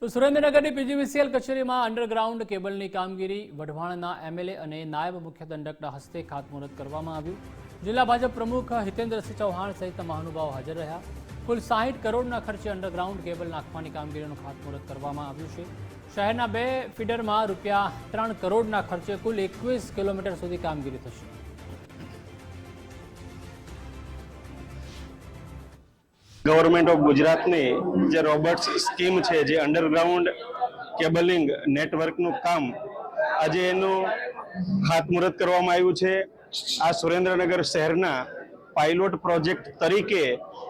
તો સુરેન્દ્રનગરની પીજીવીસીએલ કચેરીમાં અંડરગ્રાઉન્ડ કેબલની કામગીરી વઢવાણના એમએલએ અને નાયબ મુખ્ય દંડકના હસ્તે ખાતમુહૂર્ત કરવામાં આવ્યું। જિલ્લા ભાજપ પ્રમુખ હિતેન્દ્રસિંહ ચૌહાણ સહિતના મહાનુભાવો હાજર રહ્યા। કુલ 60 કરોડના ખર્ચે અંડરગ્રાઉન્ડ કેબલ નાખવાની કામગીરીનું ખાતમુહૂર્ત કરવામાં આવ્યું છે। શહેરના 2 ફીડરમાં ₹3 કરોડના ખર્ચે કુલ 21 કિલોમીટર સુધી કામગીરી થશે। ગવર્મેન્ટ ઓફ ગુજરાતની જે રોબોટ્સ સ્કીમ છે, જે અંડરગ્રાઉન્ડ કેબલિંગ નેટવર્કનું કામ આજે એનું ખાતમુહૂર્ત કરવામાં આવ્યું છે। આ સુરેન્દ્રનગર શહેરના પાયલોટ પ્રોજેક્ટ તરીકે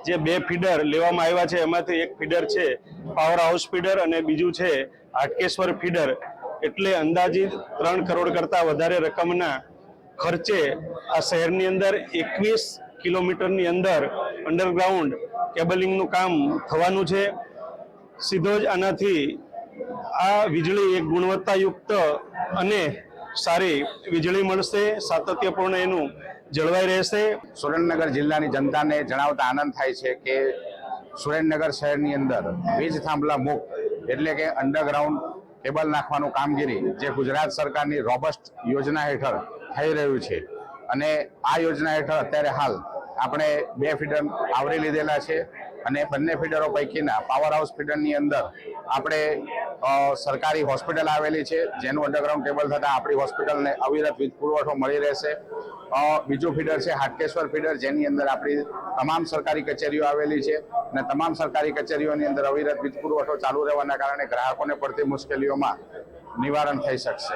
જે 2 ફીડર લેવામાં આવ્યા છે, એમાંથી એક ફીડર છે પાવર હાઉસ ફીડર અને બીજું છે હાટકેશ્વર ફીડર। એટલે અંદાજિત 3 કરોડ કરતાં વધારે રકમના ખર્ચે આ શહેરની અંદર 21 કિલોમીટરની અંદર અંડરગ્રાઉન્ડ કેબલિંગનું કામ થવાનું છે। સીધો જ આનાથી આ વીજળી એક ગુણવત્તાયુક્ત અને સારી વીજળી મળશે, સાતત્યપૂર્ણ એનું જળવાઈ રહેશે। સુરેન્દ્રનગર જિલ્લાની જનતાને જણાવતા આનંદ થાય છે કે સુરેન્દ્રનગર શહેરની અંદર વીજ થાંભલા મુક્ત એટલે કે અંડરગ્રાઉન્ડ કેબલ નાખવાનું કામગીરી જે ગુજરાત સરકારની રોબસ્ટ યોજના હેઠળ થઈ રહ્યું છે અને આ યોજના હેઠળ અત્યારે હાલ આપણે 2 ફીડર આવરી લીધેલા છે અને બંને ફીડરો પૈકીના પાવર હાઉસ ફીડરની અંદર આપણે સરકારી હોસ્પિટલ આવેલી છે, જેનું અંડરગ્રાઉન્ડ કેબલ થતાં આપણી હોસ્પિટલને અવિરત વીજ પુરવઠો મળી રહેશે। બીજું ફીડર છે હાટકેશ્વર ફીડર, જેની અંદર આપણી તમામ સરકારી કચેરીઓ આવેલી છે અને તમામ સરકારી કચેરીઓની અંદર અવિરત વીજ પુરવઠો ચાલુ રહેવાના કારણે ગ્રાહકોને પડતી મુશ્કેલીઓમાં નિવારણ થઈ શકશે।